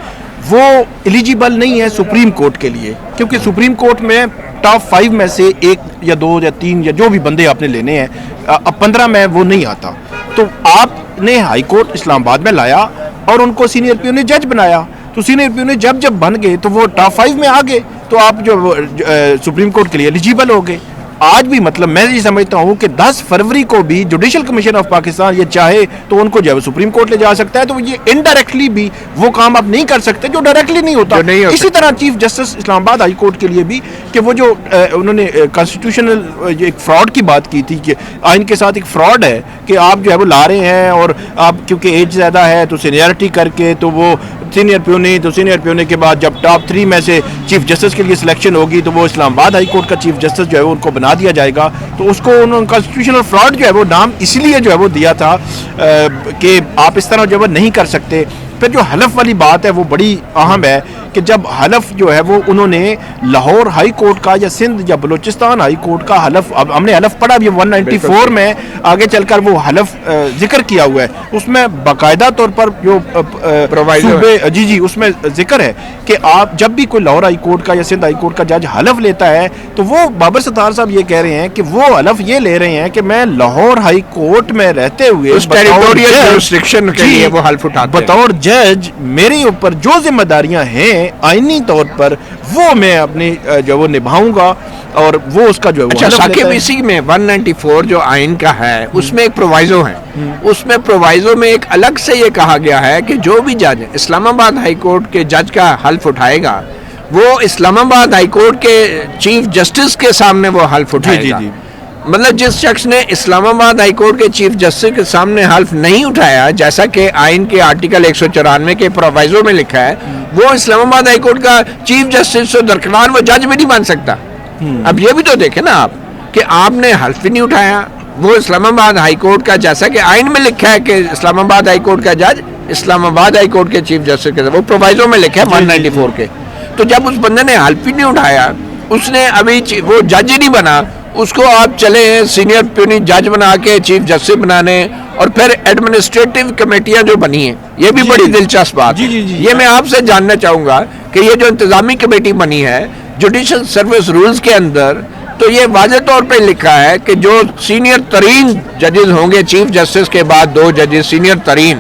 وہ ایلیجیبل نہیں ہے سپریم کورٹ کے لیے، کیونکہ سپریم کورٹ میں ٹاپ 5 میں سے 1 یا 2 یا 3 یا جو بھی بندے آپ نے لینے ہیں، اب 15 میں وہ نہیں آتا. تو آپ نے ہائی کورٹ اسلام آباد میں لایا اور ان کو سینئر پیو نے جج بنایا، تو سینئر پیو نے جب بن گئے تو وہ ٹاپ 5 میں آ گئے، تو آپ جو سپریم کورٹ کے لیے ایلیجیبل ہو گئے. آج بھی مطلب میں یہ سمجھتا ہوں کہ 10 فروری کو بھی جوڈیشل کمیشن آف پاکستان یہ چاہے تو ان کو جو ہے سپریم کورٹ لے جا سکتا ہے, تو یہ انڈائریکٹلی بھی وہ کام آپ نہیں کر سکتے جو ڈائریکٹلی نہیں ہوتا. اسی طرح چیف جسٹس اسلام آباد ہائی کورٹ کے لیے بھی کہ وہ جو انہوں نے کانسٹیٹیوشنل ایک فراڈ کی بات کی تھی کہ آئین کے ساتھ ایک فراڈ ہے کہ آپ جو ہے وہ لا رہے ہیں اور آپ کیونکہ ایج زیادہ ہے تو سینئرٹی کر کے تو وہ سینئر پیونی, تو سینئر پیونی کے بعد جب ٹاپ 3 میں سے چیف جسٹس کے لیے سلیکشن ہوگی تو وہ اسلام آباد ہائی کورٹ کا چیف جسٹس جو ہے ان کو بنا دیا جائے گا. تو اس کو انہوں نے کانسٹیٹیوشنل فراڈ جو ہے وہ نام اس لیے جو ہے وہ دیا تھا کہ آپ اس طرح جو ہے وہ نہیں کر سکتے. پھر جو حلف والی بات ہے وہ بڑی اہم ہے کہ جب حلف جو ہے وہ انہوں نے لاہور ہائی کورٹ کا یا سندھ یا بلوچستان ہائی کورٹ کا حلف, اب ہم نے حلف پڑھا بھی 194 میں آگے چل کر وہ حلف ذکر کیا ہوا ہے, اس میں باقاعدہ طور پر جو جی اس میں ذکر ہے کہ آپ جب بھی کوئی لاہور ہائی کورٹ کا یا سندھ ہائی کورٹ کا جج حلف لیتا ہے تو وہ بابر ستار صاحب یہ کہہ رہے ہیں کہ وہ حلف یہ لے رہے ہیں کہ میں لاہور ہائی کورٹ میں رہتے ہوئے اس ٹیریٹوریل جورسڈکشن کے لیے وہ حلف اٹھاتے ہیں, بطور جج میرے اوپر جو ذمہ داریاں ہیں آئینی طور پر وہ میں اپنی جو وہ نبھاؤں گا, اور وہ اس کا جو ہے. اچھا ثاقب, اسی میں 194 جو آئین کا ہے اس میں ایک پرووائزو ہے, اس میں پرووائزو میں ایک الگ سے یہ کہا گیا ہے کہ جو بھی جج اسلام آباد ہائی کورٹ کے جج کا حلف اٹھائے گا وہ اسلام آباد ہائی کورٹ کے چیف جسٹس کے سامنے وہ حلف اٹھائے گا. مطلب جس شخص نے اسلام آباد ہائی کورٹ کے چیف جسٹس کے سامنے حلف نہیں اٹھایا, جیسا کہ آئین کے آرٹیکل 194 کے پرووائزو میں لکھا ہے, وہ اسلام آباد ہائی کورٹ کا چیف جسٹس تو درکنار وہ جج بھی نہیں بن سکتا. اب یہ بھی تو دیکھیں نا آپ کہ آپ نے حلف بھی نہیں اٹھایا, وہ اسلام آباد ہائی کورٹ کا جیسا کہ آئین میں لکھا ہے کہ اسلام آباد ہائی کورٹ کا جج اسلام آباد ہائی کورٹ کے چیف جسٹس کے, وہ پرووائزو میں لکھا ہے 194 کے. تو جب اس بندے نے حلف بھی نہیں اٹھایا, اس نے ابھی وہ جج ہی نہیں بنا, اس کو آپ چلے سینئر پیونی جج بنا کے چیف جسٹس بنانے, اور پھر ایڈمنسٹریٹو کمیٹیاں جو بنی ہیں یہ بھی بڑی دلچسپ بات ہے. یہ میں آپ سے جاننا چاہوں گا کہ یہ جو انتظامی کمیٹی بنی ہے جوڈیشل سروس رولز کے اندر, تو یہ واضح طور پہ لکھا ہے کہ جو سینئر ترین ججز ہوں گے چیف جسٹس کے بعد 2 ججز سینئر ترین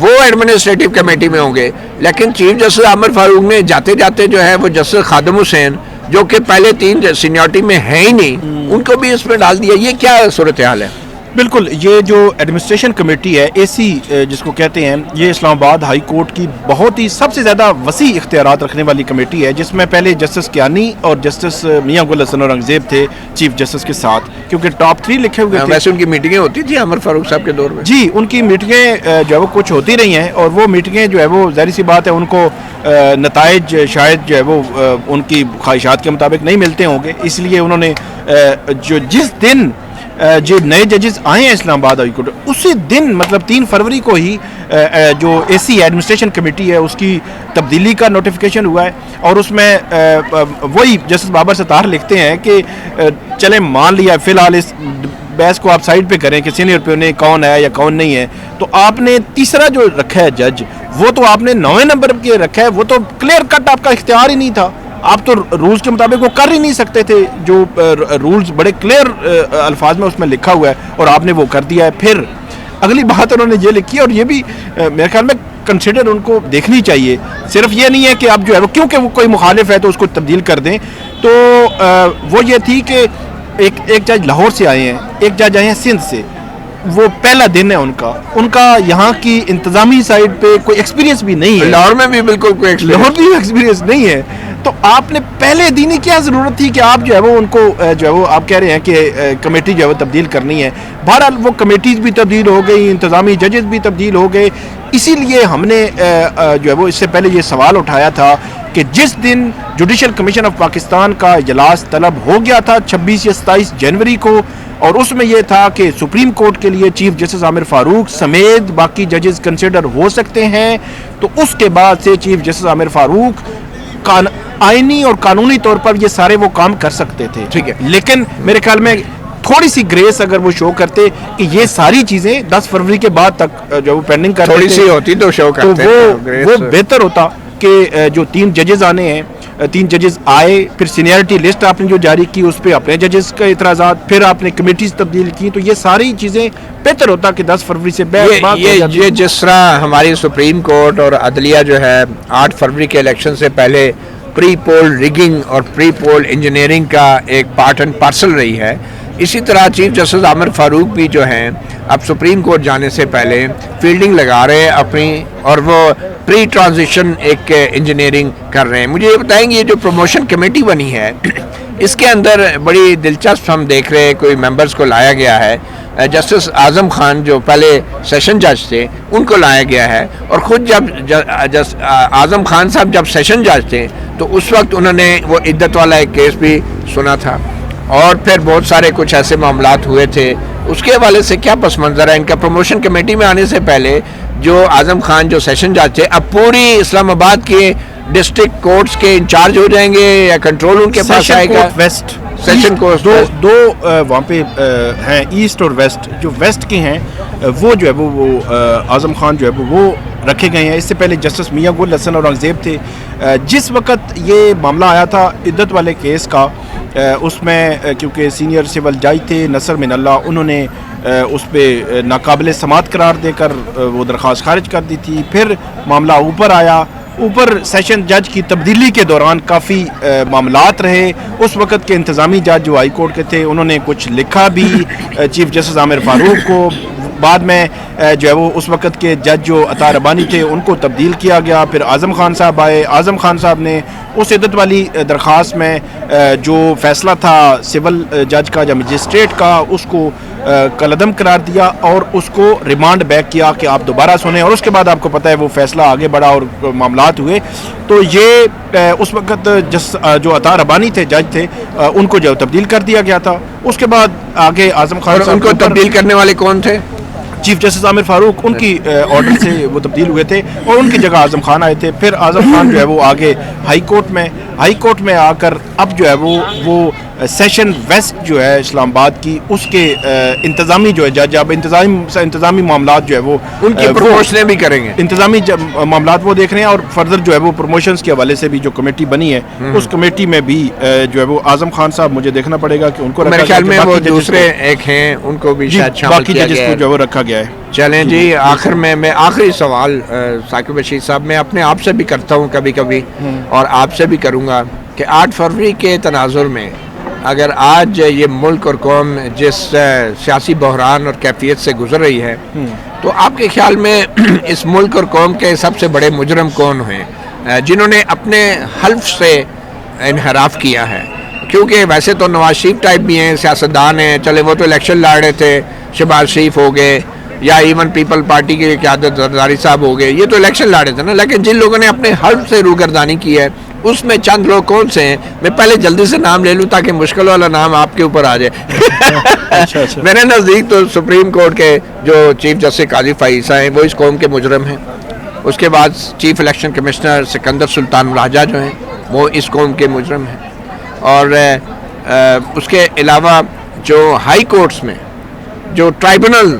وہ ایڈمنسٹریٹو کمیٹی میں ہوں گے. لیکن چیف جسٹس عامر فاروق نے جاتے جاتے جو ہے وہ جسٹس خادم حسین جو کہ پہلے 3 سینیورٹی میں ہیں ہی نہیں, ان کو بھی اس میں ڈال دیا. یہ کیا صورتحال ہے؟ بالکل, یہ جو ایڈمنسٹریشن کمیٹی ہے AC جس کو کہتے ہیں, یہ اسلام آباد ہائی کورٹ کی بہت ہی سب سے زیادہ وسیع اختیارات رکھنے والی کمیٹی ہے, جس میں پہلے جسٹس کیانی اور جسٹس میاں گل حسن اورنگزیب تھے چیف جسٹس کے ساتھ, کیونکہ ٹاپ 3 لکھے ہوئے تھے. ویسے ان کی میٹنگیں ہوتی تھی عامر فاروق صاحب کے دور میں؟ جی, ان کی میٹنگیں جو ہے وہ کچھ ہوتی رہی ہیں, اور وہ میٹنگیں جو ہے وہ ظاہر سی بات ہے ان کو نتائج شاید جو ہے وہ ان کی خواہشات کے مطابق نہیں ملتے ہوں گے, اس لیے انہوں نے جو جس دن جو نئے ججز آئے ہیں اسلام آباد ہائی کورٹ, اسی دن مطلب 3 فروری کو ہی جو AC ایڈمنسٹریشن کمیٹی ہے اس کی تبدیلی کا نوٹیفیکیشن ہوا ہے. اور اس میں وہی جسٹس بابر ستار لکھتے ہیں کہ چلیں مان لیا فی الحال اس بحث کو آپ سائڈ پہ کریں کہ سینئر پیونی کون ہے یا کون نہیں ہے, تو آپ نے تیسرا جو رکھا ہے جج وہ تو آپ نے 9 نمبر کے رکھا ہے, وہ تو کلیئر کٹ آپ کا اختیار ہی نہیں تھا, آپ تو رولز کے مطابق وہ کر ہی نہیں سکتے تھے, جو رولز بڑے کلیئر الفاظ میں اس میں لکھا ہوا ہے, اور آپ نے وہ کر دیا ہے. پھر اگلی بات انہوں نے یہ لکھی, اور یہ بھی میرے خیال میں کنسیڈر ان کو دیکھنی چاہیے, صرف یہ نہیں ہے کہ آپ جو ہے وہ کیونکہ وہ کوئی مخالف ہے تو اس کو تبدیل کر دیں. تو وہ یہ تھی کہ ایک جج لاہور سے آئے ہیں, ایک جج آئے ہیں سندھ سے, وہ پہلا دن ہے ان کا یہاں کی انتظامی سائڈ پہ کوئی ایکسپیرینس بھی نہیں ہے, لاہور میں بھی بالکل کوئی ایکسپیرینس نہیں ہے. تو آپ نے پہلے دن ہی کیا ضرورت تھی کہ آپ جو ہے وہ ان کو جو ہے وہ آپ کہہ رہے ہیں کہ کمیٹی جو ہے وہ تبدیل کرنی ہے. بہرحال وہ کمیٹیز بھی تبدیل ہو گئی, انتظامی ججز بھی تبدیل ہو گئے. اسی لیے ہم نے جو ہے وہ اس سے پہلے یہ سوال اٹھایا تھا کہ جس دن جوڈیشل کمیشن آف پاکستان کا اجلاس طلب ہو گیا تھا 26 یا 27 جنوری کو, اور اس میں یہ تھا کہ سپریم کورٹ کے لیے چیف جسٹس عامر فاروق سمیت باقی ججز کنسیڈر ہو سکتے ہیں, تو اس کے بعد سے چیف جسٹس عامر فاروق آئینی اور قانونی طور پر یہ سارے وہ کام کر سکتے تھے. ٹھیک ہے, لیکن میرے خیال میں تھوڑی سی گریس اگر وہ شو کرتے کہ یہ ساری چیزیں 10 فروری کے بعد تک جو وہ پینڈنگ کرتے تھوڑی سی ہوتی تو شو کرتے, تو وہ بہتر ہوتا کہ جو 3 ججز آنے ہیں, 3 ججز آئے, پھر سینئرٹی لسٹ آپ نے جو جاری کی اس پہ اپنے ججز کا اعتراضات, پھر آپ نے کمیٹیز تبدیل کی, تو یہ ساری چیزیں بہتر ہوتا کہ 10 فروری سے یہ جس طرح ہماری سپریم کورٹ اور عدلیہ جو ہے 8 فروری کے الیکشن سے پہلے پری پول ریگنگ اور پری پول انجینئرنگ کا ایک پارٹ اینڈ پارسل رہی ہے. اسی طرح چیف جسٹس عامر فاروق بھی جو ہیں اب سپریم کورٹ جانے سے پہلے فیلڈنگ لگا رہے ہیں اپنی, اور وہ پری ٹرانزیشن ایک انجینئرنگ کر رہے ہیں. مجھے یہ بتائیں گے یہ جو پروموشن کمیٹی بنی ہے اس کے اندر بڑی دلچسپ ہم دیکھ رہے ہیں کوئی ممبرز کو لایا گیا ہے. جسٹس اعظم خان جو پہلے سیشن جج تھے ان کو لایا گیا ہے, اور خود جب اعظم خان صاحب جب سیشن جج تھے تو اس وقت انہوں نے وہ عدت والا ایک کیس بھی سنا تھا, اور پھر بہت سارے کچھ ایسے معاملات ہوئے تھے. اس کے حوالے سے کیا پس منظر ہے ان کا؟ پروموشن کمیٹی میں آنے سے پہلے جو اعظم خان جو سیشن جج تھے اب پوری اسلام آباد کے ڈسٹرکٹ کورٹس کے انچارج ہو جائیں گے یا کنٹرول ان کے پاس آئے گا؟ ویسٹ سیشن کورٹ دو وہاں پہ ہیں, ایسٹ اور ویسٹ. جو ویسٹ کے ہیں وہ جو ہے وہ اعظم خان جو ہے وہ رکھے گئے ہیں. اس سے پہلے جسٹس میاں گل حسن اورنگزیب تھے. جس وقت یہ معاملہ آیا تھا عدت والے کیس کا, اس میں کیونکہ سینئر سول جج تھے نصر من اللہ, انہوں نے اس پہ ناقابل سماعت قرار دے کر وہ درخواست خارج کر دی تھی. پھر معاملہ اوپر آیا, اوپر سیشن جج کی تبدیلی کے دوران کافی معاملات رہے. اس وقت کے انتظامی جج جو ہائی کورٹ کے تھے انہوں نے کچھ لکھا بھی چیف جسٹس عامر فاروق کو. بعد میں جو ہے وہ اس وقت کے جج جو عطا ربانی تھے ان کو تبدیل کیا گیا. پھر اعظم خان صاحب آئے. اعظم خان صاحب نے اس عدت والی درخواست میں جو فیصلہ تھا سول جج کا یا مجسٹریٹ کا اس کو کالعدم قرار دیا اور اس کو ریمانڈ بیک کیا کہ آپ دوبارہ سنیں. اور اس کے بعد آپ کو پتہ ہے وہ فیصلہ آگے بڑھا اور معاملات ہوئے. تو یہ اس وقت جو عطا ربانی تھے جج تھے ان کو جو تبدیل کر دیا گیا تھا. اس کے بعد آگے اعظم خان ان کو تبدیل کرنے والے کون تھے؟ چیف جسٹس عامر فاروق, ان کی آرڈر سے وہ تبدیل ہوئے تھے اور ان کی جگہ اعظم خان آئے تھے. پھر اعظم خان جو ہے وہ آگے ہائی کورٹ میں آ کر اب جو ہے وہ سیشن ویسٹ جو ہے اسلام آباد کی اس کے انتظامی جو ہے جج اب انتظامی معاملات جو ہے وہ ان کی پروموشنیں بھی کریں گے. انتظامی معاملات وہ دیکھ رہے ہیں اور فردر جو ہے وہ پروموشنز کے حوالے سے بھی جو کمیٹی بنی ہے اس کمیٹی میں بھی جو ہے وہ اعظم خان صاحب مجھے دیکھنا پڑے گا کہ ان کو میرے خیال میں وہ دوسرے ایک ہیں ان کو بھی شاید شامل کیا گیا ہے. جو ہے وہ رکھا گیا ہے. چلیں جی, آخر میں آخری سوال ثاقب بشیر صاحب میں اپنے آپ سے بھی کرتا ہوں کبھی کبھی اور آپ سے بھی کروں گا کہ 8 فروری کے تناظر میں اگر آج یہ ملک اور قوم جس سیاسی بحران اور کیفیت سے گزر رہی ہے تو آپ کے خیال میں اس ملک اور قوم کے سب سے بڑے مجرم کون ہیں جنہوں نے اپنے حلف سے انحراف کیا ہے؟ کیونکہ ویسے تو نواز شریف ٹائپ بھی ہیں, سیاستدان ہیں, چلے وہ تو الیکشن لڑ رہے تھے, شہباز شریف ہو گئے یا ایون پیپل پارٹی کی قیادت زرداری صاحب ہو گئے, یہ تو الیکشن لڑ رہے تھے نا. لیکن جن لوگوں نے اپنے حلف سے روگردانی کی ہے اس میں چند لوگ کون سے ہیں؟ میں پہلے جلدی سے نام لے لوں تاکہ مشکل والا نام آپ کے اوپر آ جائے. میرے نزدیک تو سپریم کورٹ کے جو چیف جسٹس قاضی فائز عیسیٰ ہیں وہ اس قوم کے مجرم ہیں. اس کے بعد چیف الیکشن کمشنر سکندر سلطان راجہ جو ہیں وہ اس قوم کے مجرم ہیں. اور اس کے علاوہ جو ہائی کورٹس میں جو ٹرائبونل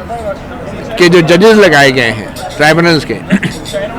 کے جو ججز لگائے گئے ہیں ٹرائبونلز کے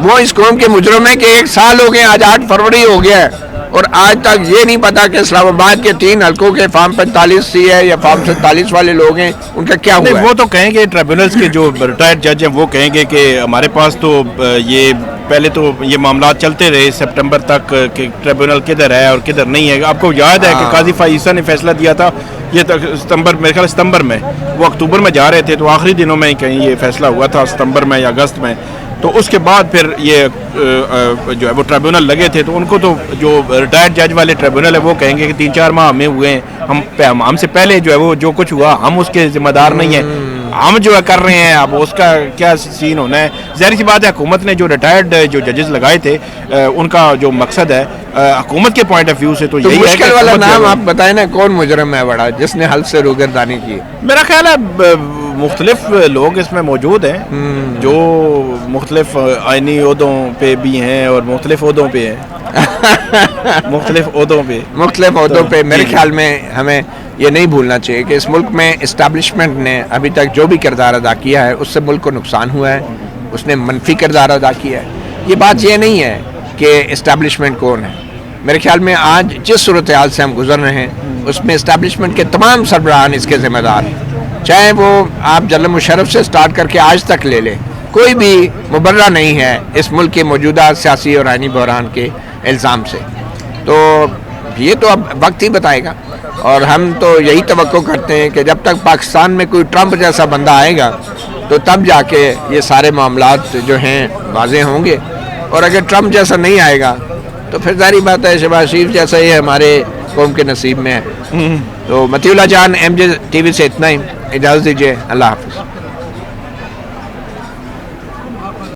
وہ اس قوم کے مجرم ہیں کہ 1 سال ہو گئے, آج 8 فروری ہو گیا ہے اور آج تک یہ نہیں پتا کہ اسلام آباد کے 3 حلقوں کے فارم 45 سی ہے یا فارم 47 والے لوگ ہیں ان کا کیا ہوا ہے. وہ تو کہیں گے ٹرائبونلز کے جو ریٹائرڈ جج ہیں وہ کہیں گے کہ ہمارے پاس تو یہ پہلے تو یہ معاملات چلتے رہے سپٹمبر تک کہ ٹرائبونل کدھر ہے اور کدھر نہیں ہے. آپ کو یاد ہے کہ قاضی فائز عیسیٰ نے فیصلہ دیا تھا یہ ستمبر, میرے خیال ستمبر میں, وہ اکتوبر میں جا رہے تھے تو آخری دنوں میں کہیں یہ فیصلہ ہوا تھا ستمبر میں یا اگست میں. تو اس کے بعد پھر یہ جو ہے وہ ٹرائبونل لگے تھے تو ان کو تو جو ریٹائرڈ جج والے ٹرائبونل ہے وہ کہیں گے کہ 3-4 ماہ ہمیں ہوئے ہیں, ہم سے پہلے جو ہے وہ جو کچھ ہوا ہم اس کے ذمہ دار نہیں ہیں, ہم جو ہے کر رہے ہیں, اب اس کا کیا سین ہونا ہے. ظاہر سی بات ہے حکومت نے جو ریٹائرڈ جو ججز لگائے تھے ان کا جو مقصد ہے حکومت کے پوائنٹ آف ویو سے تو یہی ہے. مشکل والا نام آپ بتائیں نا کون مجرم ہے بڑا جس نے حلف سے روگردانی کی؟ میرا خیال ہے مختلف لوگ اس میں موجود ہیں جو مختلف آئینی عہدوں پہ بھی ہیں اور مختلف عہدوں پہ ہیں مختلف عہدوں پہ. میرے خیال میں ہمیں یہ نہیں بھولنا چاہیے کہ اس ملک میں اسٹیبلشمنٹ نے ابھی تک جو بھی کردار ادا کیا ہے اس سے ملک کو نقصان ہوا ہے, اس نے منفی کردار ادا کیا ہے. یہ بات یہ نہیں ہے کہ اسٹیبلشمنٹ کون ہے. میرے خیال میں آج جس صورتحال سے ہم گزر رہے ہیں اس میں اسٹیبلشمنٹ کے تمام سربراہان اس کے ذمہ دار ہیں, چاہے وہ آپ جنرل مشرف سے سٹارٹ کر کے آج تک لے لیں, کوئی بھی مبرہ نہیں ہے اس ملک کے موجودہ سیاسی اور آئینی بحران کے الزام سے. تو یہ تو اب وقت ہی بتائے گا، اور ہم تو یہی توقع کرتے ہیں کہ جب تک پاکستان میں کوئی ٹرمپ جیسا بندہ آئے گا تو تب جا کے یہ سارے معاملات جو ہیں واضح ہوں گے، اور اگر ٹرمپ جیسا نہیں آئے گا تو پھر ظاہری بات ہے شہباز شریف جیسا ہی ہمارے قوم کے نصیب میں ہے. تو مطیع اللہ جان، ایم جے ٹی وی سے اتنا ہی، اجازت دیجیے، اللہ حافظ.